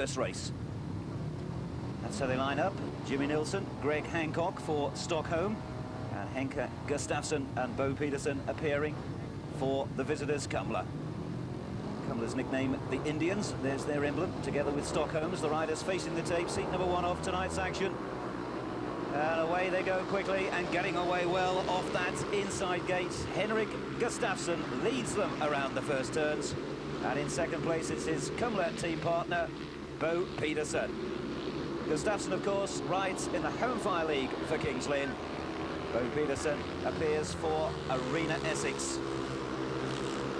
first race. That's how they line up. Jimmy Nilsson, Greg Hancock for Stockholm, and Henke Gustafsson and Bo Peterson appearing for the visitors, Kumla. Kumla's nickname the Indians. There's their emblem, together with Stockholm's. The riders facing the tape, seat number 1 of tonight's action. And away they go quickly, and getting away well off that inside gate. Henrik Gustafsson leads them around the first turns. And in second place, it's his Kumla team partner, Bo Peterson. Gustafsson, of course, rides in the Home Fire League for Kings Lynn. Bo Peterson appears for Arena Essex.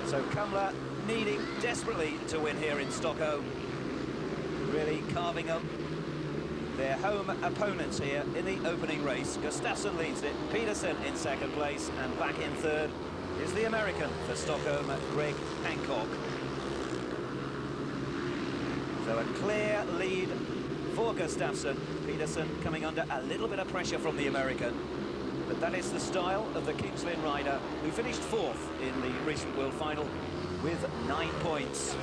So Kumla needing desperately to win here in Stockholm. Really carving up their home opponents here in the opening race. Gustafsson leads it, Peterson in second place, and back in third is the American for Stockholm, Greg Hancock. So a clear lead for Gustafsson. Peterson coming under a little bit of pressure from the American. But that is the style of the Kings Lynn rider, who finished 4th in the recent World Final with 9 points.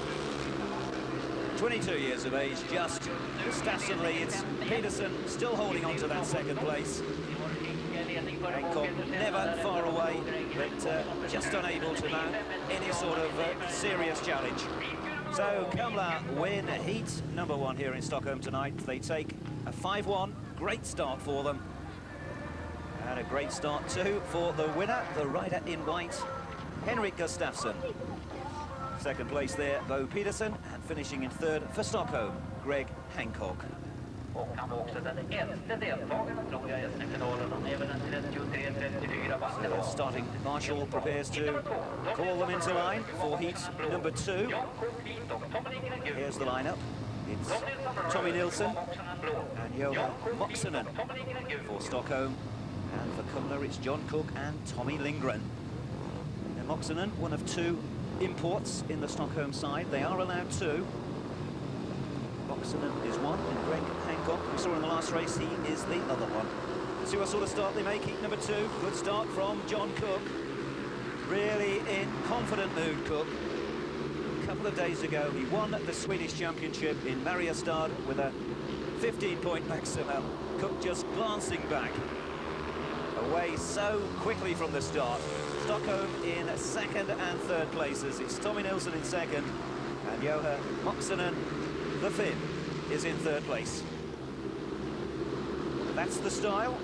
22 years of age, just. Gustafsson leads, Peterson still holding on to that second place. Hancock never far away, but just unable to mount any sort of serious challenge. So Kumla win heat number 1 here in Stockholm tonight. They take a 5-1, great start for them. And a great start too for the winner, the rider in white, Henrik Gustafsson. Second place there, Bo Peterson, and finishing in third for Stockholm, Greg Hancock. So starting marshal prepares to call them into line for heat number 2. Here's the lineup. It's Tommy Nilsson and Johan Moxonen for Stockholm. And for Kumla, it's John Cook and Tommy Lindgren. Now, Moxonen, one of 2 imports in the Stockholm side. They are allowed 2. Moxonen is 1, and Greg Hancock, we saw in the last race, he is the other one. Let's see what sort of start they make. Heat number 2. Good start from John Cook. Really in confident mood, Cook. A couple of days ago, he won the Swedish Championship in Mariestad with a 15-point maximum. Cook just glancing back. Away so quickly from the start. Stockholm in second and third places. It's Tommy Nilsson in second, and Johan Moxonen, the Finn, is in third place. That's the style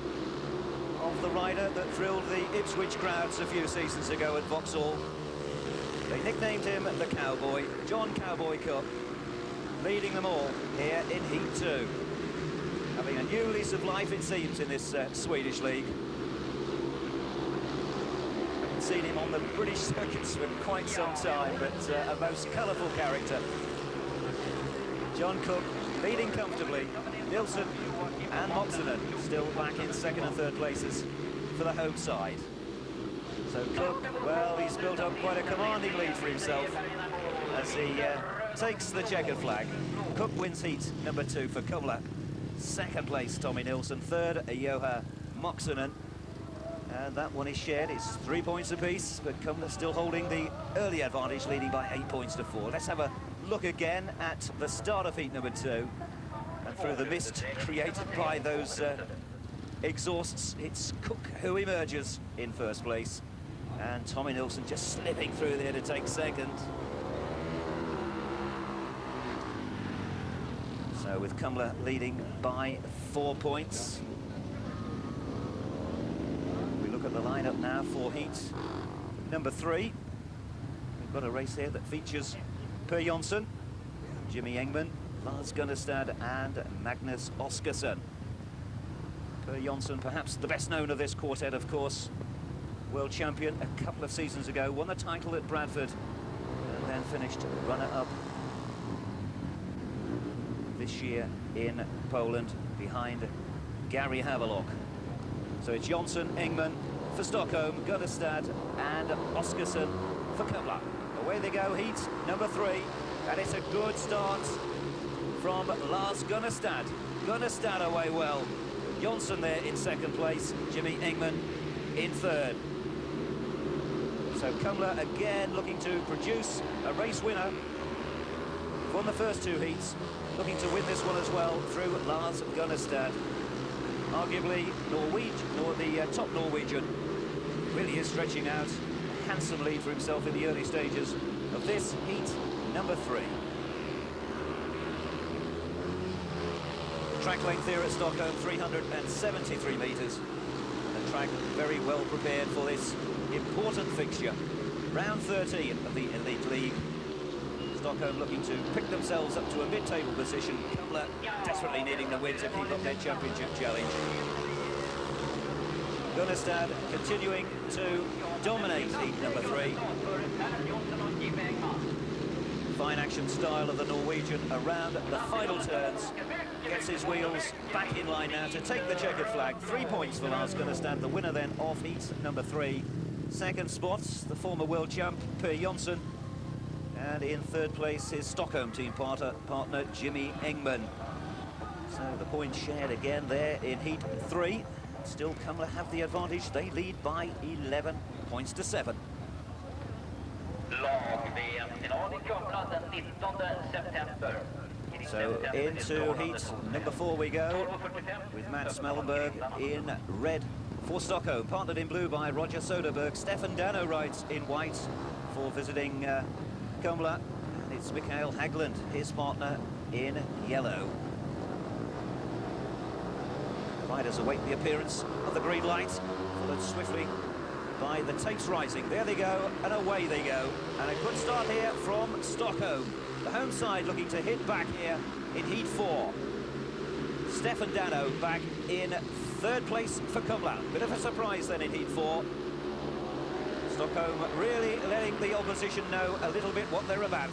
of the rider that thrilled the Ipswich crowds a few seasons ago at Vauxhall. They nicknamed him the Cowboy, John Cowboy Cook, leading them all here in Heat 2. Having a new lease of life, it seems, in this Swedish league. Seen him on the British circuits for quite some time, but a most colourful character. John Cook leading comfortably. Nilsson and Moxonen still back in second and third places for the home side. So Cook, well, he's built up quite a commanding lead for himself as he takes the checkered flag. Cook wins heat number 2 for Kumla. Second place, Tommy Nilsson. Third, Johan Moxonen. And that one is shared. It's 3 points apiece, but Kumla still holding the early advantage, leading by 8 points to 4. Let's have a look again at the start of heat number 2. And through the mist created by those exhausts, it's Cook who emerges in first place. And Tommy Nilsson just slipping through there to take second. So with Kumla leading by 4 points. Look at the lineup now for heat number 3. We've got a race here that features Per Jonsson, Jimmy Engman, Lars Gunnestad and Magnus Oskarsson. Per Jonsson, perhaps the best known of this quartet, of course. World champion a couple of seasons ago, won the title at Bradford and then finished runner-up this year in Poland behind Gary Havelock. So it's Jonsson, Engman for Stockholm, Gunnestad and Oskarsson for Kumla. Away they go, heat number 3, and it's a good start from Lars Gunnestad. Gunnestad away well. Jonsson there in second place, Jimmy Engman in third. So Kumla again looking to produce a race winner won the first two heats, looking to win this one as well through Lars Gunnestad. Arguably the top Norwegian, really is stretching out a handsome lead for himself in the early stages of this heat number 3. The track length here at Stockholm, 373 metres. The track very well prepared for this important fixture. Round 13 of the Elite League. Stockholm looking to pick themselves up to a mid-table position. Kumla desperately needing the win to keep up their championship challenge. Gunnestad continuing to dominate heat number 3. Fine action style of the Norwegian around the final turns. Gets his wheels back in line now to take the checkered flag. 3 points for Lars Gunnestad, the winner then of heat number 3. Second spots, the former world champ, Per Jonsson. And in third place, his Stockholm team partner Jimmy Engman. So the points shared again there in heat 3. Still Kumla have the advantage. They lead by 11 points to 7. So into heat number 4 we go, with Matt Smellenberg in red for Stockholm, partnered in blue by Roger Soderberg. Stefan Dano rides in white for visiting Kumla, and it's Mikael Hagland, his partner, in yellow. Riders await the appearance of the green light, followed swiftly by the tapes rising. There they go, and away they go. And a good start here from Stockholm. The home side looking to hit back here in heat 4. Stefan Dano back in third place for Kumla. Bit of a surprise then in heat 4. Stockholm really letting the opposition know a little bit what they're about.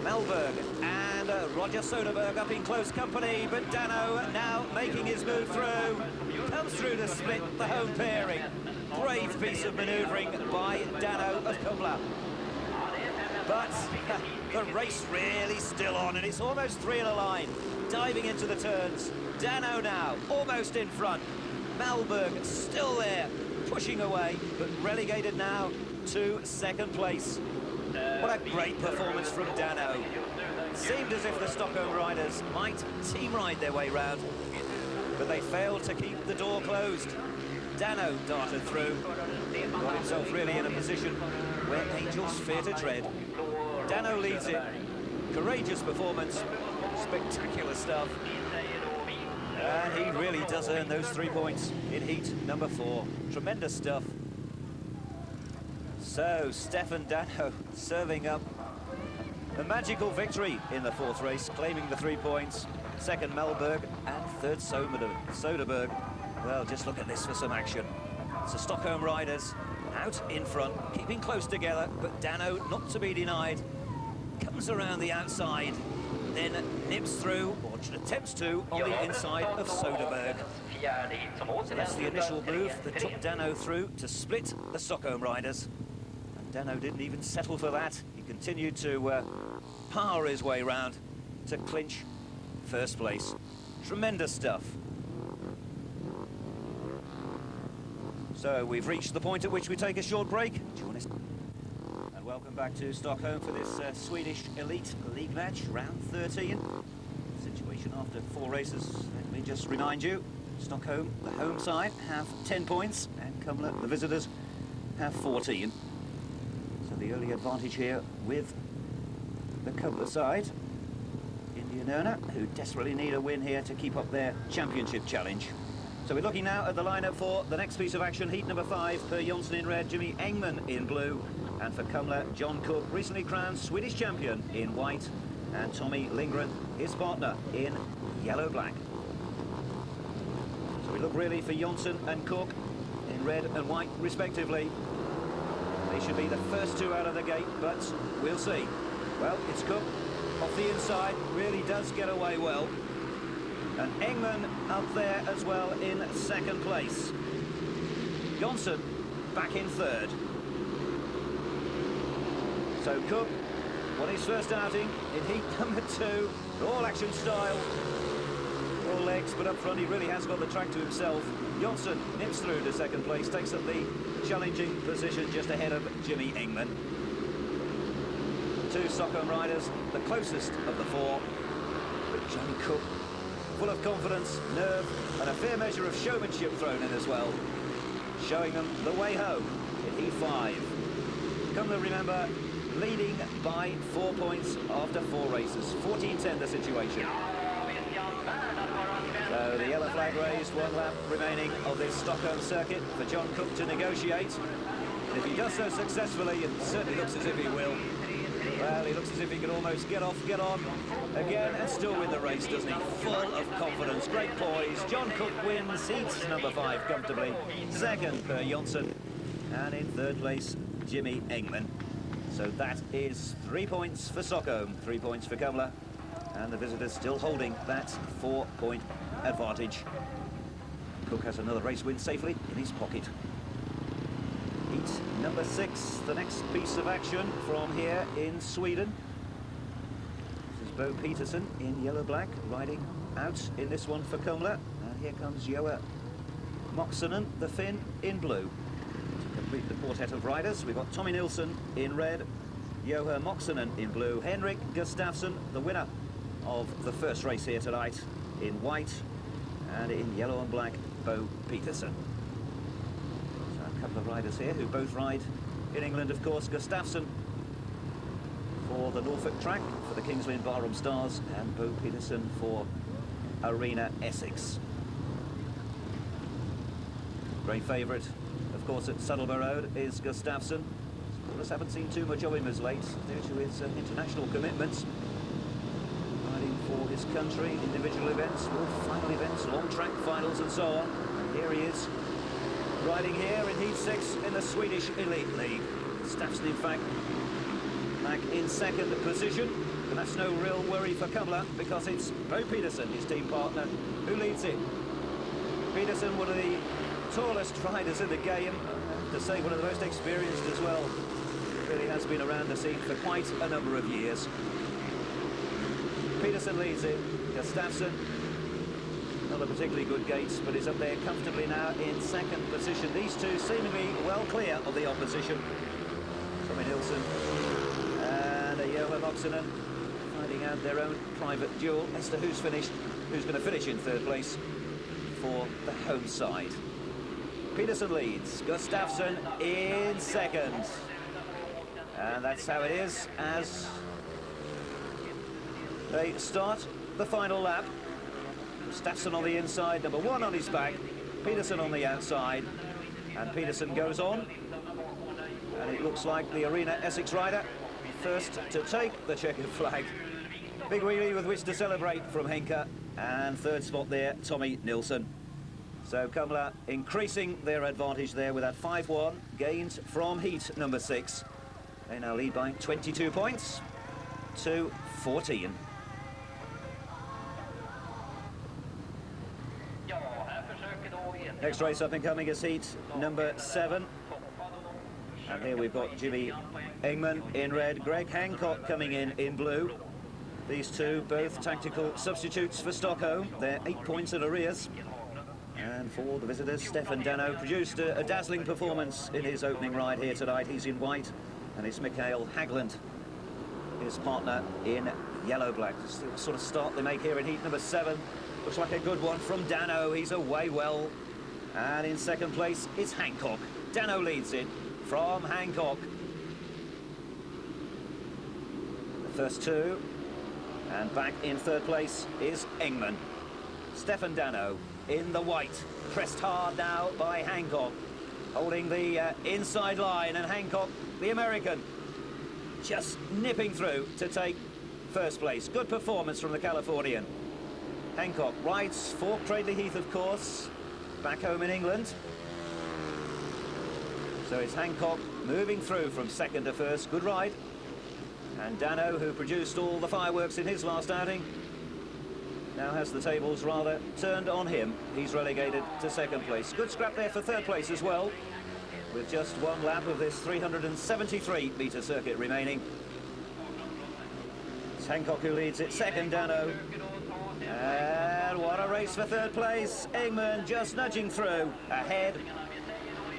Melberg and Roger Soderberg up in close company, but Dano now making his move through. Comes through to split the home pairing. Brave piece of manoeuvring by Dano of Kumla. But the race really still on, and it's almost 3 in a line. Diving into the turns. Dano now almost in front. Melberg still there, pushing away, but relegated now to second place. What a great performance from Dano. Seemed as if the Stockholm riders might team ride their way round, but they failed to keep the door closed. Dano darted through, got himself really in a position where angels fear to tread. Dano leads it. Courageous performance, spectacular stuff. And he really does earn those 3 points in heat number 4. Tremendous stuff. So, Stefan Dano serving up a magical victory in the 4th race, claiming the 3 points. Second, Melberg, and third, Soderberg. Well, just look at this for some action. So, Stockholm riders out in front, keeping close together, but Dano, not to be denied, comes around the outside, then nips through, or attempts to, on the inside of Soderberg. So that's the initial move that took Dano through to split the Stockholm riders. Dano didn't even settle for that. He continued to power his way round to clinch first place. Tremendous stuff. So we've reached the point at which we take a short break. Join us. And welcome back to Stockholm for this Swedish Elite League match, round 13. Situation after 4 races. Let me just remind you, Stockholm, the home side, have 10 points, and Kumla, the visitors, have 14. The early advantage here with the Kumla side. Indianerna, who desperately need a win here to keep up their championship challenge. So we're looking now at the lineup for the next piece of action. Heat number 5, Per Jonsson in red, Jimmy Engman in blue. And for Kumla, John Cook, recently crowned Swedish champion, in white. And Tommy Lindgren, his partner, in yellow-black. So we look really for Jonsson and Cook in red and white, respectively. They should be the first 2 out of the gate, but we'll see. Well, it's Cook off the inside, really does get away well. And Engman up there as well in second place. Jonsson back in third. So Cook, won his first outing in heat number 2. All action style. All legs, but up front he really has got the track to himself. Jonsson nips through to second place, takes up the challenging position just ahead of Jimmy Engman. two Stockholm riders, the closest of the four. But Johnny Cook, full of confidence, nerve, and a fair measure of showmanship thrown in as well, showing them the way home in Heat 5. Cumla, remember, leading by 4 points after 4 races. 14-10 the situation. So the yellow flag raised, 1 lap remaining of this Stockholm circuit for John Cook to negotiate. And if he does so successfully, it certainly looks as if he will. Well, he looks as if he could almost get off, get on again and still win the race, doesn't he? Full of confidence, great poise. John Cook wins heat number 5 comfortably. Second, Per Jonsson. And in third place, Jimmy Engman. So that is 3 points for Stockholm, 3 points for Cumla. And the visitors still holding that 4-point advantage. Cook has another race win safely in his pocket. Heat number 6, the next piece of action from here in Sweden. This is Bo Peterson in yellow-black, riding out in this one for Cumla. And here comes Joa Moxonen, the Finn, in blue. To complete the quartet of riders, we've got Tommy Nilsson in red, Joa Moxonen in blue, Henrik Gustafsson, the winner of the first race here tonight, in white, and in yellow and black, Bo Peterson. So a couple of riders here who both ride in England, of course. Gustafsson for the Norfolk track for the Kings Lynn Barham Stars, and Bo Peterson for Arena Essex. Great favourite, of course, at Saddleborough Road is Gustafsson. Supporters haven't seen too much of him as late due to his international commitments. Riding for his country, individual events, world final events, long track finals and so on. And here he is, riding here in Heat 6 in the Swedish Elite League. Gustafsson, in fact, back in second position. And that's no real worry for Cumla, because it's Bo Peterson, his team partner, who leads it. Peterson, one of the tallest riders in the game, to say one of the most experienced as well. Really has been around the scene for quite a number of years. Peterson leads it. Gustafsson, not a particularly good gate, but is up there comfortably now in second position. These two seemingly well clear of the opposition. Tommy Nilsson and Joa Moxonen finding out their own private duel as to who's going to finish in third place for the home side. Peterson leads, Gustafsson in second. And that's how it is as they start the final lap. Gustafsson on the inside, number 1 on his back, Peterson on the outside, and Peterson goes on. And it looks like the Arena Essex rider first to take the checkered flag. Big wheelie with which to celebrate from Henke, and third spot there, Tommy Nilsson. So Cumla increasing their advantage there with that 5-1 gained from heat number 6. They now lead by 22 points to 14. Next race up and coming is heat number 7. And here we've got Jimmy Engman in red, Greg Hancock coming in blue. These two both tactical substitutes for Stockholm. They're 8 points in arrears. And for the visitors, Stefan Dano produced a dazzling performance in his opening ride here tonight. He's in white, and it's Mikael Hagland, his partner, in yellow-black. The sort of start they make here in heat number 7. Looks like a good one from Dano. He's away well. And in second place, it's Hancock. Dano leads it from Hancock. The first two. And back in third place is Engman. Stefan Dano in the white, pressed hard now by Hancock, holding the inside line, and Hancock, the American, just nipping through to take first place. Good performance from the Californian. Hancock rides for Cradley Heath, of course, back home in England. So it's Hancock moving through from second to first. Good ride. And Dano, who produced all the fireworks in his last outing, now has the tables rather turned on him. He's relegated to second place. Good scrap there for third place as well, with just 1 lap of this 373-metre circuit remaining. It's Hancock who leads it, second Dano. And what a race for third place. Engman just nudging through ahead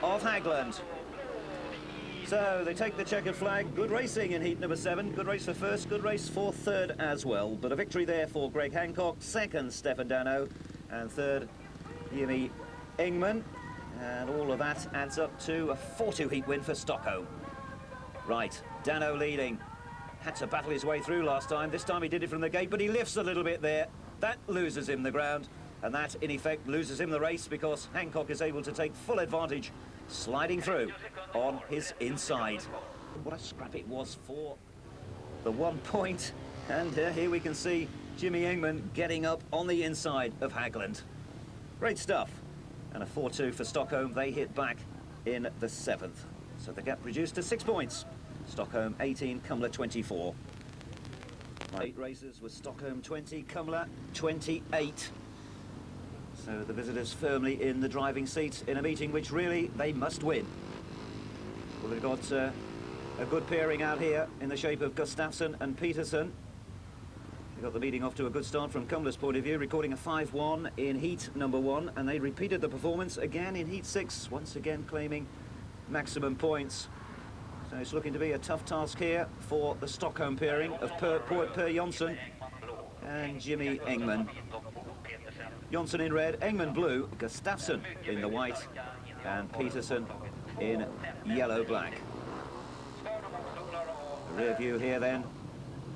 of Hagland. So So they take the checkered flag. Good racing in heat number 7. Good race for first, good race for third as well. But a victory there for Greg Hancock. Second, Stefan Dano. And third, Jimmy Engman. And all of that adds up to a 4-2 heat win for Stockholm. Right, Dano leading. Had to battle his way through last time. This time he did it from the gate, but he lifts a little bit there. That loses him the ground. And that, in effect, loses him the race because Hancock is able to take full advantage, sliding through on his inside. What a scrap it was for the 1 point. And here we can see Jimmy Engman getting up on the inside of Hagland. Great stuff. And a 4-2 for Stockholm. They hit back in the 7th. So the gap reduced to 6 points. Stockholm 18, Kumla 24. 8 races with Stockholm 20, Kumla 28. So the visitors firmly in the driving seat in a meeting which really they must win. Well, they've got a good pairing out here in the shape of Gustafsson and Peterson. They got the meeting off to a good start from Kumla's point of view, recording a 5-1 in heat number 1, and they repeated the performance again in heat 6, once again claiming maximum points. So it's looking to be a tough task here for the Stockholm pairing of Per Jonsson and Jimmy Engman. Jonsson in red, Engman blue, Gustafsson in the white, and Peterson in yellow-black. A rear view here then,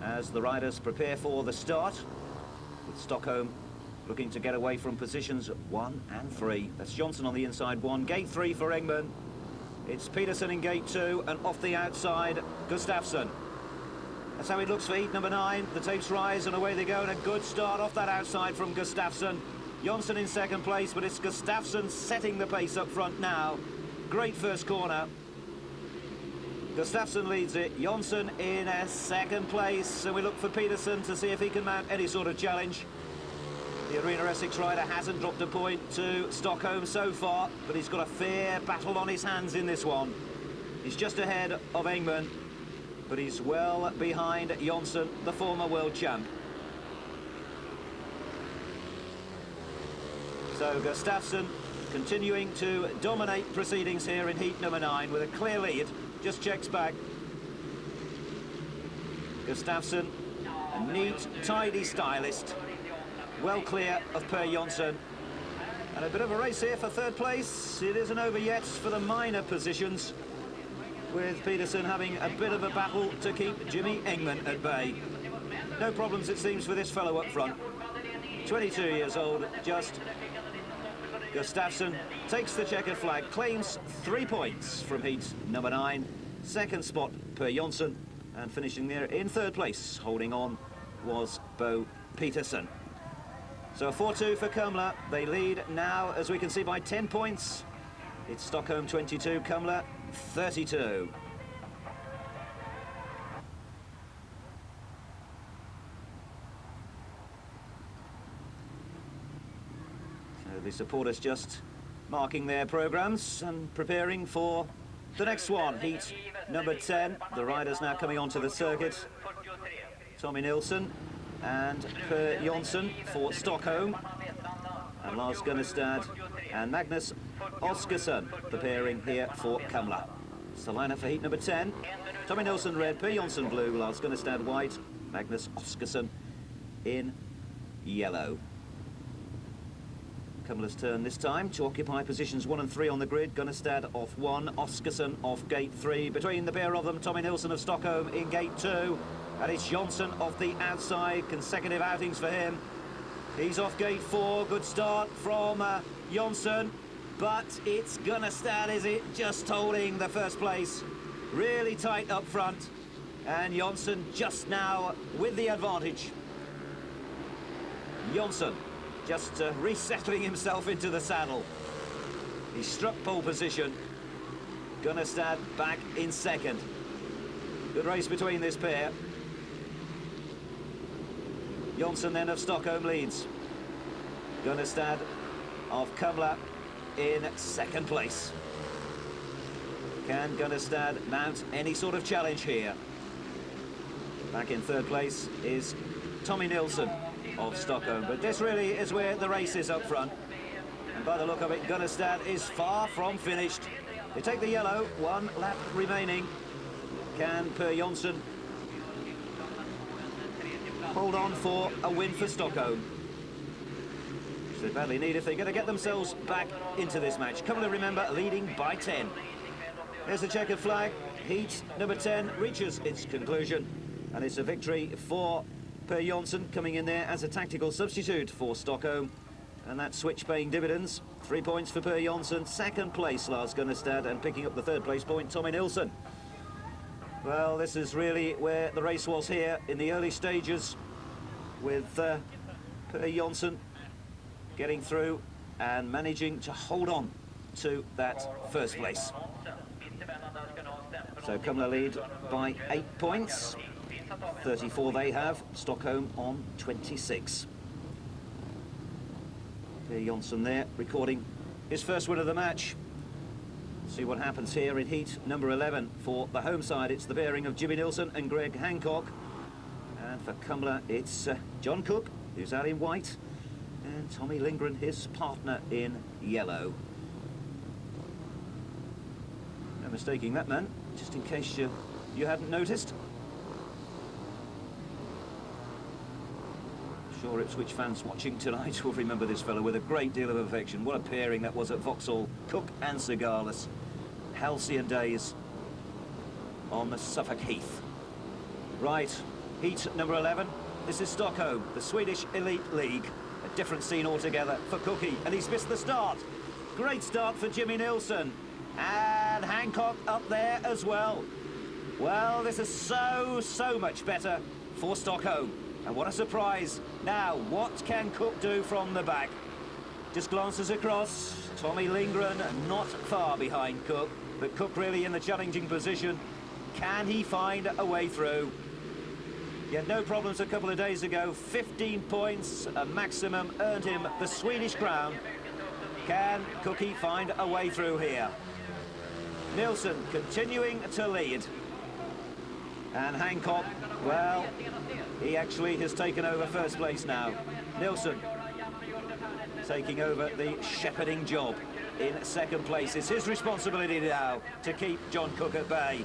as the riders prepare for the start, with Stockholm looking to get away from positions 1 and 3. That's Jonsson on the inside 1, gate 3 for Engman. It's Peterson in gate 2, and off the outside, Gustafsson. That's how it looks for heat number 9. The tapes rise and away they go, and a good start off that outside from Gustafsson. Jonsson in second place, but it's Gustafsson setting the pace up front now. Great first corner. Gustafsson leads it, Jonsson in second place, and we look for Peterson to see if he can mount any sort of challenge. The Arena Essex rider hasn't dropped a point to Stockholm so far, but he's got a fair battle on his hands in this one. He's just ahead of Engman, but he's well behind Jonsson, the former world champ. So Gustafsson continuing to dominate proceedings here in heat number 9 with a clear lead. Just checks back. Gustafsson, a neat, tidy stylist. Well clear of Per Jonsson. And a bit of a race here for third place. It isn't over yet for the minor positions, with Peterson having a bit of a battle to keep Jimmy Engman at bay. No problems, it seems, for this fellow up front. 22 years old, just. Gustafsson takes the checkered flag, claims 3 points from heat number 9. Second spot, Per Jonsson, and finishing there in third place, holding on, was Bo Peterson. So a 4-2 for Kumla. They lead now, as we can see, by 10 points. It's Stockholm 22, Kumla 32. The supporters just marking their programmes and preparing for the next one, heat number 10. The riders now coming onto the circuit. Tommy Nilsson and Per Jonsson for Stockholm, and Lars Gunnestad and Magnus Oskarsson, the pairing here for Kumla. It's the lineup for heat number 10. Tommy Nilsson red, Per Jonsson blue, Lars Gunnestad white, Magnus Oskarsson in yellow. Kumla's turn this time to occupy positions 1 and 3 on the grid. Gunnestad off 1, Oskarsson off gate 3. Between the pair of them, Tommy Nilsson of Stockholm in gate 2. And it's Jonsson off the outside. Consecutive outings for him. He's off gate 4. Good start from Jonsson. But it's Gunnestad, is it? Just holding the first place. Really tight up front. And Jonsson just now with the advantage. Jonsson just resettling himself into the saddle. He struck pole position. Gunnestad back in second. Good race between this pair. Jonsson then of Stockholm leads. Gunnestad of Kumla in second place. Can Gunnestad mount any sort of challenge here? Back in third place is Tommy Nilsson of Stockholm, but this really is where the race is up front. And by the look of it, Gunnestad is far from finished. They take the yellow, 1 lap remaining. Can Per Jonsson hold on for a win for Stockholm? Which they badly need if they're going to get themselves back into this match. Kumla, remember, leading by 10. There's the checkered flag. Heat number 10 reaches its conclusion. And it's a victory for Per Jonsson, coming in there as a tactical substitute for Stockholm. And that switch paying dividends. 3 points for Per Jonsson. Second place, Lars Gunnestad, and picking up the third place point, Tommy Nilsson. Well, this is really where the race was here in the early stages, with Per Jonsson getting through and managing to hold on to that first place. So Kumla lead by 8 points. 34 they have, Stockholm on 26. Per Jonsson there, recording his first win of the match. See what happens here in heat number 11. For the home side, it's the pairing of Jimmy Nilsson and Greg Hancock. And for Kumla, it's John Cook, who's out in white, and Tommy Lindgren, his partner, in yellow. No mistaking that man, just in case you hadn't noticed. Sure Ipswich fans watching tonight will remember this fellow with a great deal of affection. What a pairing that was at Vauxhall. Cook and Cigarless. Halcyon days on the Suffolk Heath. Right, heat number 11. This is Stockholm, the Swedish Elite League. A different scene altogether for Cookie, and he's missed the start. Great start for Jimmy Nilsson. And Hancock up there as well. Well, this is so much better for Stockholm. And what a surprise. Now, what can Cook do from the back? Just glances across. Tommy Lindgren not far behind Cook, but Cook really in the challenging position. Can he find a way through? He had no problems a couple of days ago. 15 points, a maximum, earned him the Swedish crown. Can Cookie find a way through here? Nilsson continuing to lead. And Hancock, well, he actually has taken over first place now. Nilsson taking over the shepherding job in second place. It's his responsibility now to keep John Cook at bay.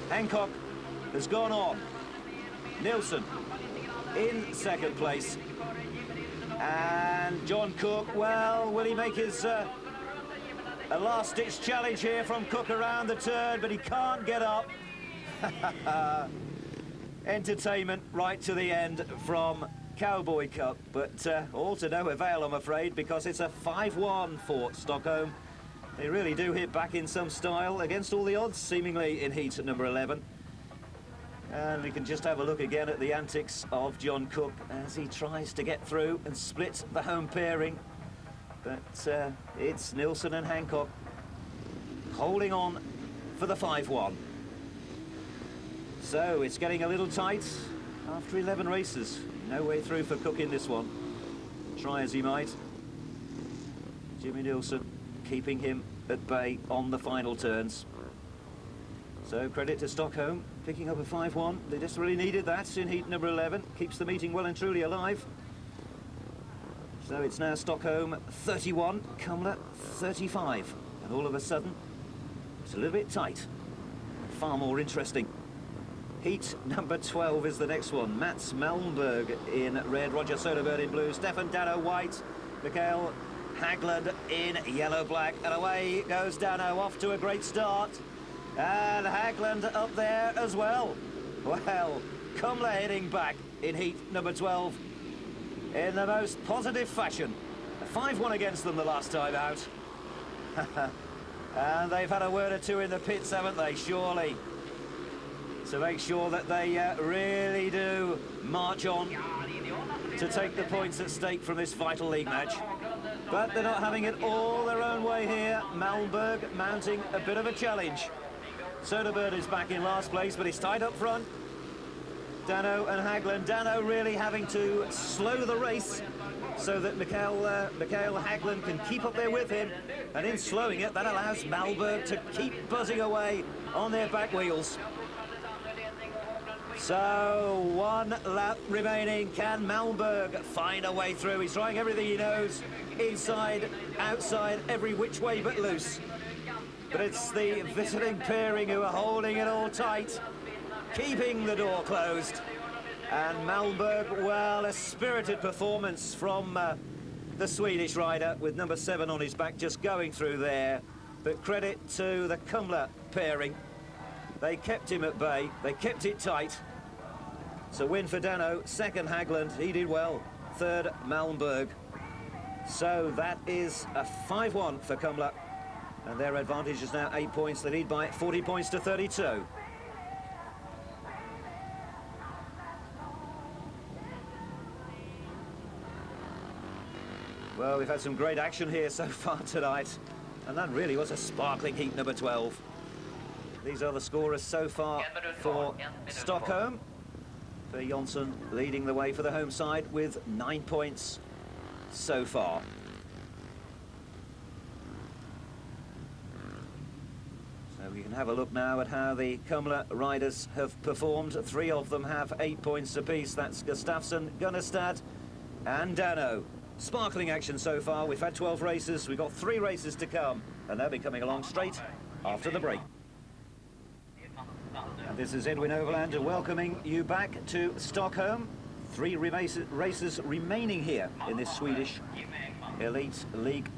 Hancock has gone on. Nilsson in second place. And John Cook, well, will he make his a last-ditch challenge here from Cook around the turn, but he can't get up. Entertainment right to the end from Cowboy Cup, but all to no avail, I'm afraid, because it's a 5-1 for Stockholm. They really do hit back in some style against all the odds, seemingly, in heat at number 11. And we can just have a look again at the antics of John Cook as he tries to get through and split the home pairing. But it's Nilsson and Hancock holding on for the 5-1. So it's getting a little tight after 11 races. No way through for Cook in this one. Try as he might. Jimmy Nilsson keeping him at bay on the final turns. So credit to Stockholm, picking up a 5-1. They just really needed that in heat number 11. Keeps the meeting well and truly alive. So it's now Stockholm 31, Kumla 35. And all of a sudden, it's a little bit tight. Far more interesting. Heat number 12 is the next one. Mats Malmberg in red, Roger Soderberg in blue, Stefan Dano white, Mikael Haglund in yellow-black, and away goes Dano, off to a great start. And Haglund up there as well. Well, Kumla heading back in heat number 12 in the most positive fashion. A 5-1 against them the last time out. And they've had a word or two in the pits, haven't they, surely? To make sure that they really do march on to take the points at stake from this vital league match. But they're not having it all their own way here. Malmberg mounting a bit of a challenge. Soderberg is back in last place, but he's tied up front. Dano and Haglund. Dano really having to slow the race so that Mikael Haglund can keep up there with him. And in slowing it, that allows Malmberg to keep buzzing away on their back wheels. So, one lap remaining. Can Malmberg find a way through? He's trying everything he knows. Inside, outside, every which way but loose. But it's the visiting pairing who are holding it all tight, keeping the door closed. And Malmberg, well, a spirited performance from the Swedish rider with number 7 on his back, just going through there. But credit to the Kumla pairing. They kept him at bay, they kept it tight. So win for Dano, second Hagland, he did well. Third, Malmberg. So that is a 5-1 for Kumla. And their advantage is now 8 points. They lead by 40 points to 32. Well, we've had some great action here so far tonight. And that really was a sparkling heat, number 12. These are the scorers so far for Stockholm. For Jonsson leading the way for the home side with 9 points so far. So we can have a look now at how the Kumla riders have performed. 3 of them have 8 points apiece. That's Gustafsson, Gunnestad and Dano. Sparkling action so far. We've had 12 races. We've got 3 races to come. And they'll be coming along straight after the break. And this is Edwin Overland welcoming you back to Stockholm. 3 races remaining here in this Swedish Elite League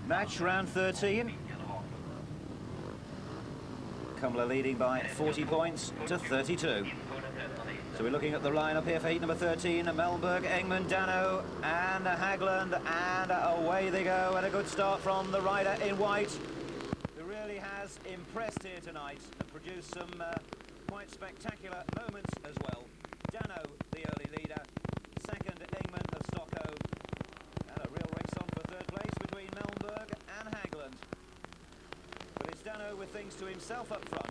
match, round 13. Kumla leading by 40 points to 32. So we're looking at the lineup here for heat number 13, Malmberg, Engman, Dano and Hagland, and away they go, and a good start from the rider in white, who really has impressed here tonight and produced some quite spectacular moments as well. Dano, the early leader, second Engman of Stockholm, and a real race on for third place between Malmberg and Hagland. But it's Dano with things to himself up front.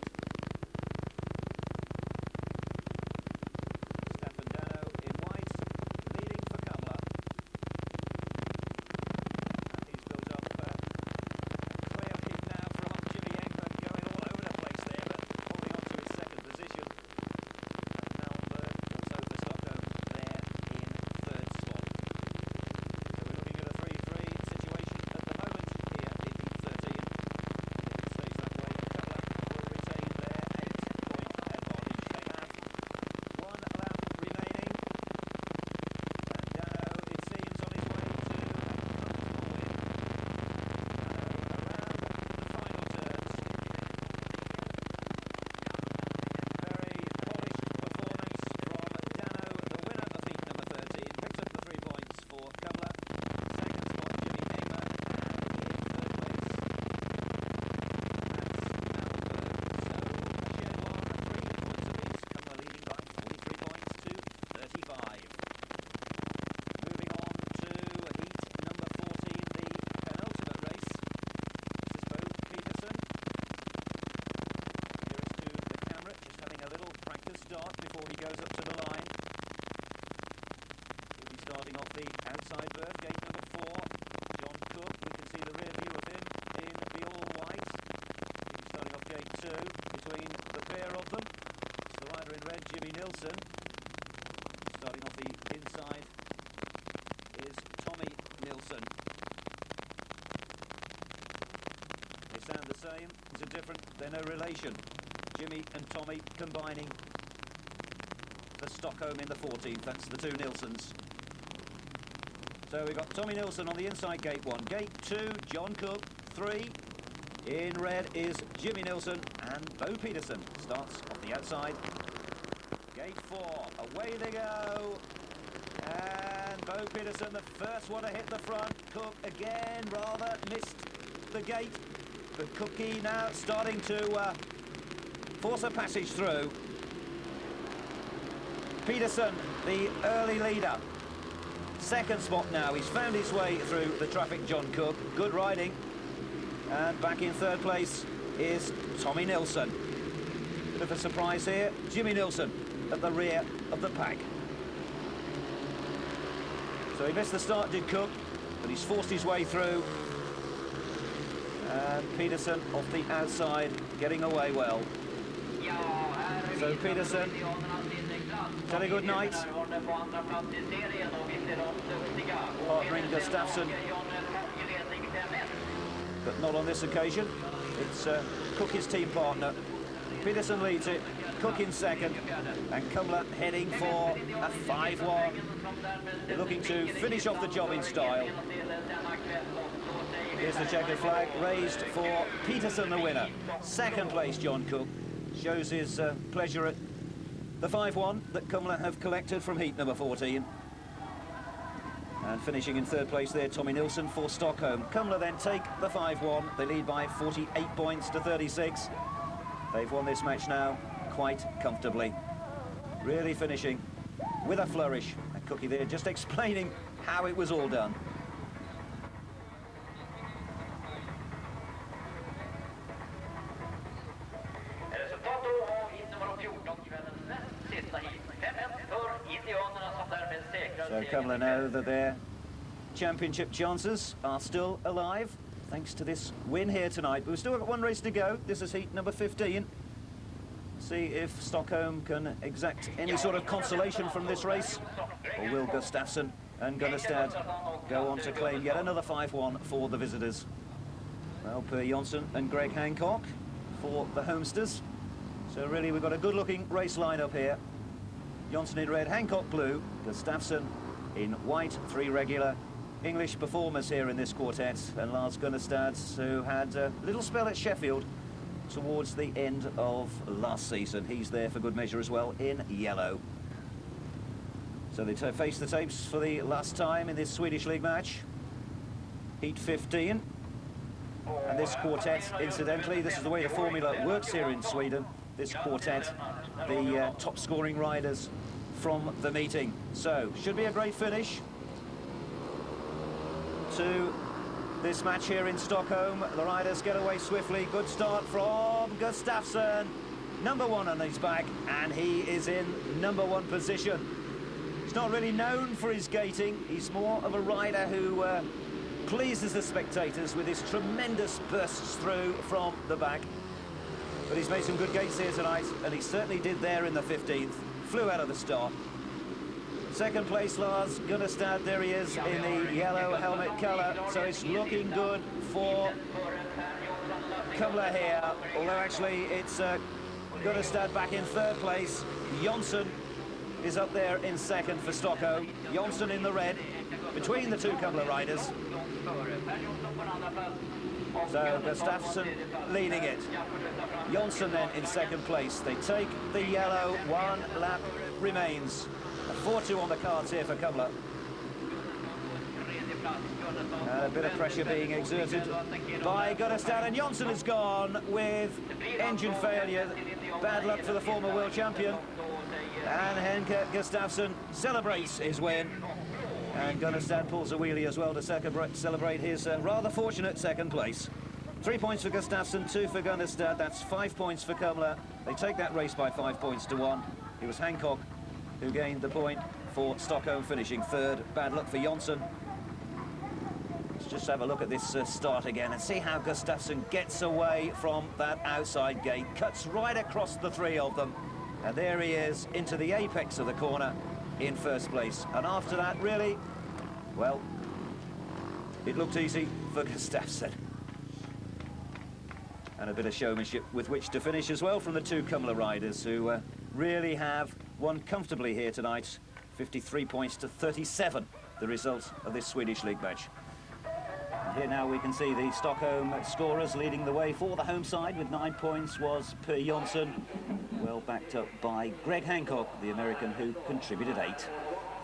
Starting off the inside is Tommy Nilsson. They sound the same, they're different, they're no relation. Jimmy and Tommy combining for Stockholm in the 14th, that's the 2 Nilssons. So we've got Tommy Nilsson on the inside, gate 1. Gate 2, John Cook. 3, in red is Jimmy Nilsson, and Bo Peterson starts off the outside. Gate 4, away they go, and Bo Peterson, the first one to hit the front. Cook again rather missed the gate, but Cookie now starting to force a passage through. Peterson, the early leader, second spot now. He's found his way through the traffic, John Cook. Good riding, and back in third place is Tommy Nilsson. Bit of a surprise here, Jimmy Nilsson at the rear of the pack. So he missed the start, did Cook, but he's forced his way through. And Peterson off the outside, getting away well. So Peterson, tell a good night. Partnering Gustafsson, but not on this occasion. It's Cook, his team partner. Peterson leads it, Cook in second, and Kumla heading for a 5-1. They're looking to finish off the job in style. Here's the checkered flag raised for Peterson, the winner. Second place, John Cook. Shows his pleasure at the 5-1 that Kumla have collected from heat number 14. And finishing in third place there, Tommy Nilsson for Stockholm. Kumla then take the 5-1. They lead by 48 points to 36. They've won this match now quite comfortably. Really finishing with a flourish. And Cookie there just explaining how it was all done. So Kumla know that their championship chances are still alive thanks to this win here tonight. But we've still got one race to go. This is heat number 15. See if Stockholm can exact any sort of consolation from this race, or will Gustafsson and Gunnestad go on to claim yet another 5-1 for the visitors. Well, Per Jonsson and Greg Hancock for the homesters. So really we've got a good-looking race lineup here. Jonsson in red, Hancock blue, Gustafsson in white, 3 regular English performers here in this quartet, and Lars Gunnestad, who had a little spell at Sheffield towards the end of last season. He's there for good measure as well in yellow. So they face the tapes for the last time in this Swedish League match. Heat 15. And this quartet, incidentally, this is the way the formula works here in Sweden. This quartet, the top scoring riders from the meeting. So, should be a great finish to this match here in Stockholm. The riders get away swiftly. Good start from Gustafsson. Number 1 on his back, and he is in number 1 position. He's not really known for his gating. He's more of a rider who pleases the spectators with his tremendous bursts through from the back. But he's made some good gates here tonight, and he certainly did there in the 15th. Flew out of the start. Second place, Lars Gunnestad, there he is in the yellow helmet colour. So it's looking good for Kumla here. Although actually it's Gunnestad back in third place. Jonsson is up there in second for Stockholm. Jonsson in the red, between the two Kumla riders. So Gustafsson leading it. Jonsson then in second place. They take the yellow, 1 lap remains. A 4-2 on the cards here for Kumla. And a bit of pressure being exerted by Gunnestad, and Jonsson is gone with engine failure. Bad luck for the former world champion. And Henke Gustafsson celebrates his win. And Gunnestad pulls a wheelie as well to celebrate his rather fortunate second place. 3 points for Gustafsson, 2 for Gunnestad. That's 5 points for Kumla. They take that race by 5 points to 1. It was Hancock who gained the point for Stockholm, finishing third. Bad luck for Jonsson. Let's just have a look at this start again and see how Gustafsson gets away from that outside gate. Cuts right across the 3 of them. And there he is into the apex of the corner in first place. And after that, really, well, it looked easy for Gustafsson. And a bit of showmanship with which to finish as well from the two Kumla riders, who really have won comfortably here tonight. 53 points to 37, the result of this Swedish League match. And here now we can see the Stockholm scorers leading the way for the home side with 9 points was Per Jonsson, well backed up by Greg Hancock, the American, who contributed 8.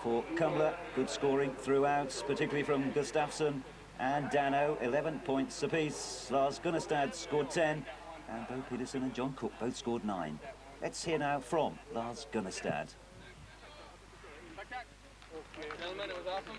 For Kumla, good scoring throughout, particularly from Gustafsson and Dano, 11 points apiece. Lars Gunnestad scored 10, and Bo Peterson and John Cook both scored 9. Let's hear now from Lars Gunnestad. Gentlemen, it was awesome.